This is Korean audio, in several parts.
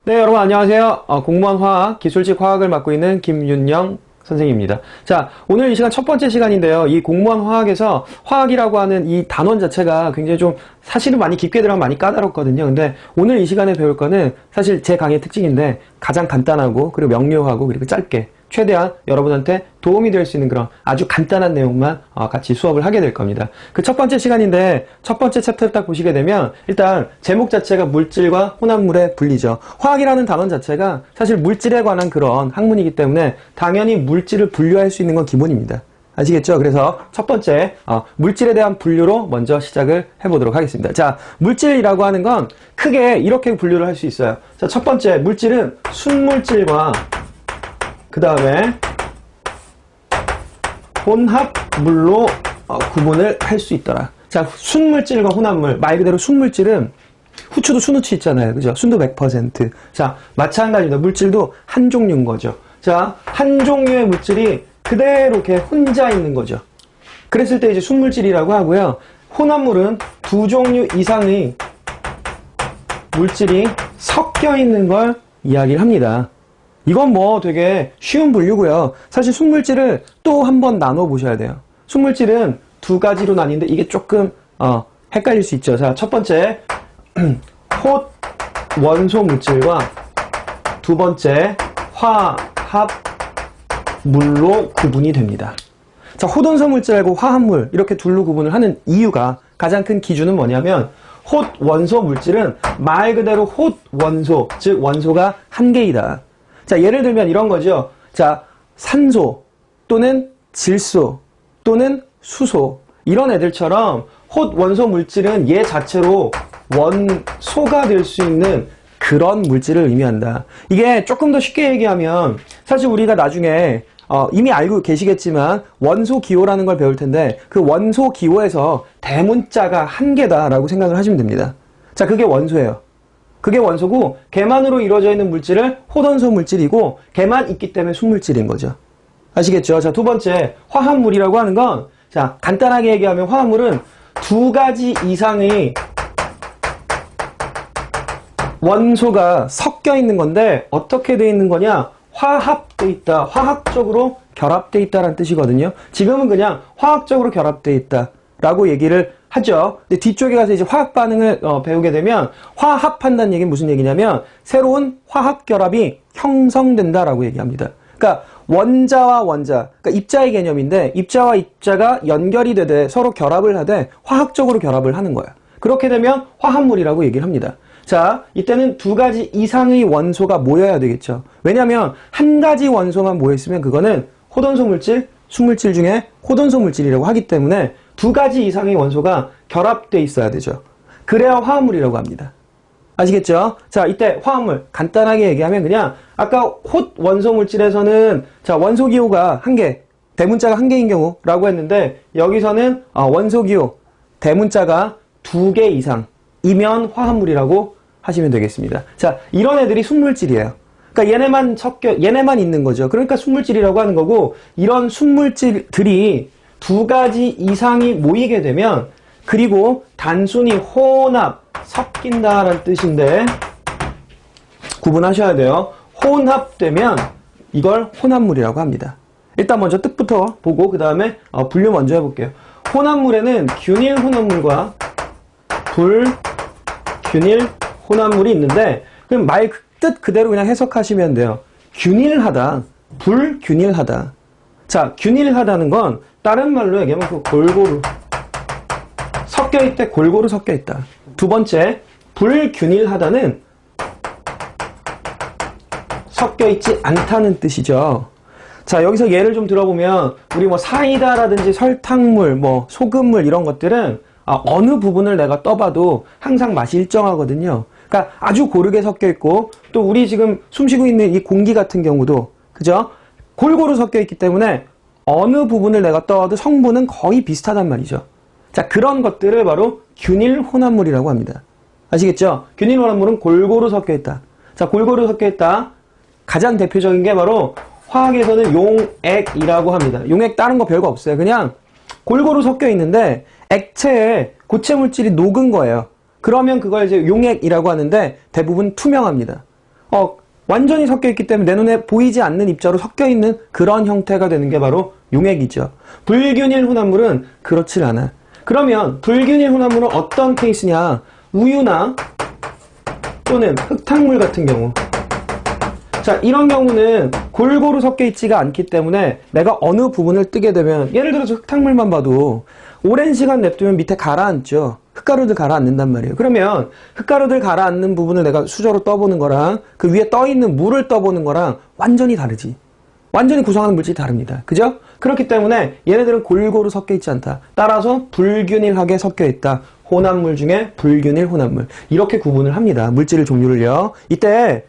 네, 여러분 안녕하세요. 공무원 화학, 기술직 화학을 맡고 있는 김윤영 선생님입니다. 자, 오늘 이 시간 첫 번째 시간인데요. 이 공무원 화학에서 화학이라고 하는 이 단원 자체가 굉장히 좀 사실은 많이 깊게 들어가면 많이 까다롭거든요. 근데 오늘 이 시간에 배울 거는 사실 제 강의의 특징인데 가장 간단하고 그리고 명료하고 그리고 짧게 최대한 여러분한테 도움이 될 수 있는 그런 아주 간단한 내용만 같이 수업을 하게 될 겁니다. 그 첫 번째 시간인데 첫 번째 챕터를 딱 보시게 되면 일단 제목 자체가 물질과 혼합물의 분리죠. 화학이라는 단원 자체가 사실 물질에 관한 그런 학문이기 때문에 당연히 물질을 분류할 수 있는 건 기본입니다. 아시겠죠? 그래서 첫 번째 물질에 대한 분류로 먼저 시작을 해보도록 하겠습니다. 자, 물질이라고 하는 건 크게 이렇게 분류를 할 수 있어요. 자, 첫 번째 물질은 순물질과 그 다음에 혼합물로 구분을 할 수 있더라. 자, 순물질과 혼합물, 말 그대로 순물질은 후추도 순후치 있잖아요. 그죠? 순도 100%. 자, 마찬가지입니다. 물질도 한 종류인 거죠. 자, 한 종류의 물질이 그대로 이렇게 혼자 있는 거죠. 그랬을 때 이제 순물질이라고 하고요. 혼합물은 두 종류 이상의 물질이 섞여 있는 걸 이야기를 합니다. 이건 뭐 되게 쉬운 분류고요. 사실 순물질을 또 한 번 나눠 보셔야 돼요. 순물질은 두 가지로 나뉘는데 이게 조금 헷갈릴 수 있죠. 자, 첫 번째 톳 원소 물질과 두 번째 화합물로 구분이 됩니다. 자, 톳 원소 물질하고 화합물 이렇게 둘로 구분을 하는 이유가 가장 큰 기준은 뭐냐면 톳 원소 물질은 말 그대로 톳 원소, 즉 원소가 한 개이다. 자, 예를 들면 이런 거죠. 자, 산소 또는 질소 또는 수소 이런 애들처럼 톳 원소 물질은 얘 자체로 원소가 될 수 있는 그런 물질을 의미한다. 이게 조금 더 쉽게 얘기하면 사실 우리가 나중에 이미 알고 계시겠지만 원소 기호라는 걸 배울 텐데 그 원소 기호에서 대문자가 한 개다라고 생각을 하시면 됩니다. 자, 그게 원소예요. 그게 원소고 걔만으로 이루어져 있는 물질을 톳원소 물질이고 걔만 있기 때문에 순물질인 거죠. 아시겠죠? 자, 두 번째 화합물이라고 하는 건 자, 간단하게 얘기하면 화합물은 두 가지 이상의 원소가 섞여 있는 건데 어떻게 돼 있는 거냐? 화합돼 있다. 화학적으로 결합돼 있다라는 뜻이거든요. 지금은 그냥 화학적으로 결합돼 있다라고 얘기를 하죠. 근데 뒤쪽에 가서 이제 화학 반응을 배우게 되면 화합한다는 얘기는 무슨 얘기냐면 새로운 화학 결합이 형성된다라고 얘기합니다. 그러니까 원자와 원자, 그러니까 입자의 개념인데 입자와 입자가 연결이 되되 서로 결합을 하되 화학적으로 결합을 하는 거예요. 그렇게 되면 화합물이라고 얘기를 합니다. 자, 이때는 두 가지 이상의 원소가 모여야 되겠죠. 왜냐하면 한 가지 원소만 모여있으면 그거는 톳원소 물질, 순물질 중에 톳원소 물질이라고 하기 때문에 두 가지 이상의 원소가 결합되어 있어야 되죠. 그래야 화합물이라고 합니다. 아시겠죠? 자, 이때 화합물 간단하게 얘기하면 그냥 아까 톳 원소 물질에서는 자, 원소 기호가 한 개, 대문자가 한 개인 경우라고 했는데 여기서는 원소 기호 대문자가 두 개 이상이면 화합물이라고 하시면 되겠습니다. 자, 이런 애들이 순물질이에요. 그러니까 얘네만 있는 거죠. 그러니까 순물질이라고 하는 거고 이런 순물질들이 두 가지 이상이 모이게 되면 그리고 단순히 혼합, 섞인다라는 뜻인데 구분하셔야 돼요. 혼합되면 이걸 혼합물이라고 합니다. 일단 먼저 뜻부터 보고 그 다음에 분류 먼저 해볼게요. 혼합물에는 균일 혼합물과 불균일 혼합물이 있는데 그럼 말 뜻 그대로 그냥 해석하시면 돼요. 균일하다, 불균일하다. 자, 균일하다는 건 다른 말로 얘기하면 그 골고루 섞여있대, 골고루 섞여있다. 두 번째, 불균일하다는 섞여있지 않다는 뜻이죠. 자, 여기서 예를 좀 들어보면 우리 뭐 사이다라든지 설탕물, 뭐 소금물 이런 것들은 어느 부분을 내가 떠봐도 항상 맛이 일정하거든요. 그러니까 아주 고르게 섞여있고 또 우리 지금 숨쉬고 있는 이 공기 같은 경우도 그죠? 골고루 섞여있기 때문에 어느 부분을 내가 떠도 성분은 거의 비슷하단 말이죠. 자, 그런 것들을 바로 균일 혼합물이라고 합니다. 아시겠죠? 균일 혼합물은 골고루 섞여있다. 자, 골고루 섞여있다. 가장 대표적인 게 바로 화학에서는 용액이라고 합니다. 용액 다른 거 별거 없어요. 그냥 골고루 섞여있는데 액체에 고체 물질이 녹은 거예요. 그러면 그걸 이제 용액이라고 하는데 대부분 투명합니다. 완전히 섞여 있기 때문에 내 눈에 보이지 않는 입자로 섞여 있는 그런 형태가 되는 게 바로 용액이죠. 불균일 혼합물은 그렇지 않아. 그러면 불균일 혼합물은 어떤 케이스냐? 우유나 또는 흙탕물 같은 경우. 자, 이런 경우는 골고루 섞여 있지가 않기 때문에 내가 어느 부분을 뜨게 되면, 예를 들어서 흙탕물만 봐도 오랜 시간 냅두면 밑에 가라앉죠. 흙가루들 가라앉는단 말이에요. 그러면 흙가루들 가라앉는 부분을 내가 수저로 떠보는 거랑 그 위에 떠있는 물을 떠보는 거랑 완전히 다르지. 완전히 구성하는 물질이 다릅니다. 그죠? 그렇기 때문에 얘네들은 골고루 섞여 있지 않다. 따라서 불균일하게 섞여 있다. 혼합물 중에 불균일 혼합물. 이렇게 구분을 합니다. 물질 종류를요. 이때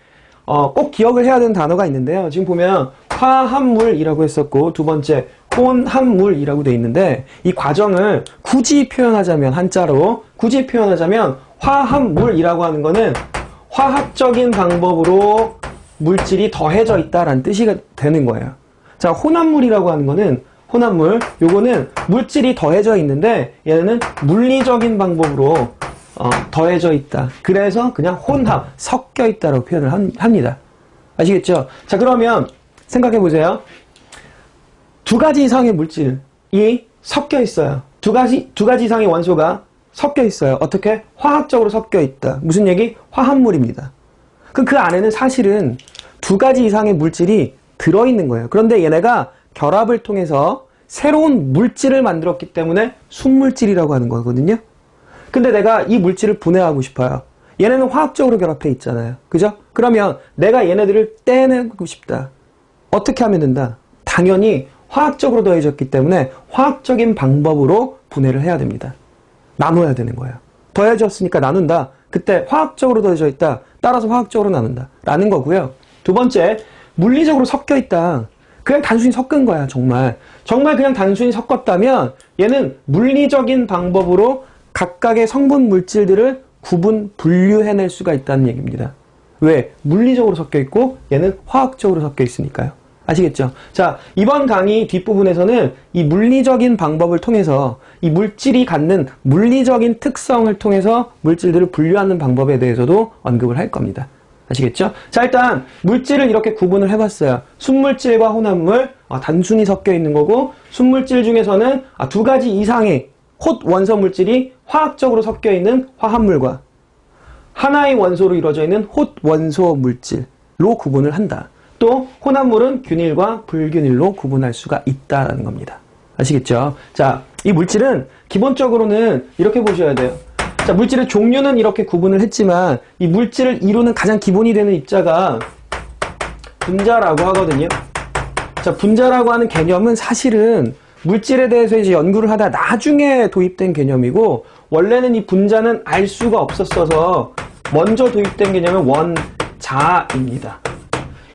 꼭 기억을 해야 되는 단어가 있는데요. 지금 보면 화합물이라고 했었고, 두 번째 혼합물이라고 돼 있는데, 이 과정을 굳이 표현하자면, 한자로 굳이 표현하자면 화합물이라고 하는 거는 화학적인 방법으로 물질이 더해져 있다라는 뜻이 되는 거예요. 자, 혼합물이라고 하는 거는, 혼합물, 요거는 물질이 더해져 있는데 얘는 물리적인 방법으로 더해져 있다. 그래서 그냥 혼합, 섞여 있다라고 표현을 합니다. 아시겠죠? 자, 그러면 생각해 보세요. 두 가지 이상의 물질이 섞여 있어요. 두 가지 이상의 원소가 섞여 있어요. 어떻게? 화학적으로 섞여 있다. 무슨 얘기? 화합물입니다. 그럼 그 안에는 사실은 두 가지 이상의 물질이 들어있는 거예요. 그런데 얘네가 결합을 통해서 새로운 물질을 만들었기 때문에 순물질이라고 하는 거거든요. 근데 내가 이 물질을 분해하고 싶어요. 얘네는 화학적으로 결합해 있잖아요. 그죠? 그러면 내가 얘네들을 떼내고 싶다. 어떻게 하면 된다? 당연히 화학적으로 더해졌기 때문에 화학적인 방법으로 분해를 해야 됩니다. 나눠야 되는 거예요. 더해졌으니까 나눈다. 그때 화학적으로 더해져 있다. 따라서 화학적으로 나눈다. 라는 거고요. 두 번째, 물리적으로 섞여 있다. 그냥 단순히 섞은 거야, 정말. 정말 그냥 단순히 섞었다면 얘는 물리적인 방법으로 각각의 성분 물질들을 구분, 분류해낼 수가 있다는 얘기입니다. 왜? 물리적으로 섞여 있고 얘는 화학적으로 섞여 있으니까요. 아시겠죠? 자, 이번 강의 뒷부분에서는 이 물리적인 방법을 통해서 이 물질이 갖는 물리적인 특성을 통해서 물질들을 분류하는 방법에 대해서도 언급을 할 겁니다. 아시겠죠? 자, 일단 물질을 이렇게 구분을 해봤어요. 순물질과 혼합물, 단순히 섞여 있는 거고, 순물질 중에서는 두 가지 이상의 톳 원소 물질이 화학적으로 섞여 있는 화합물과 하나의 원소로 이루어져 있는 톳 원소 물질로 구분을 한다. 또 혼합물은 균일과 불균일로 구분할 수가 있다는 겁니다. 아시겠죠? 자, 이 물질은 기본적으로는 이렇게 보셔야 돼요. 자, 물질의 종류는 이렇게 구분을 했지만 이 물질을 이루는 가장 기본이 되는 입자가 분자라고 하거든요. 자, 분자라고 하는 개념은 사실은 물질에 대해서 이제 연구를 하다 나중에 도입된 개념이고, 원래는 이 분자는 알 수가 없었어서 먼저 도입된 개념은 원자입니다.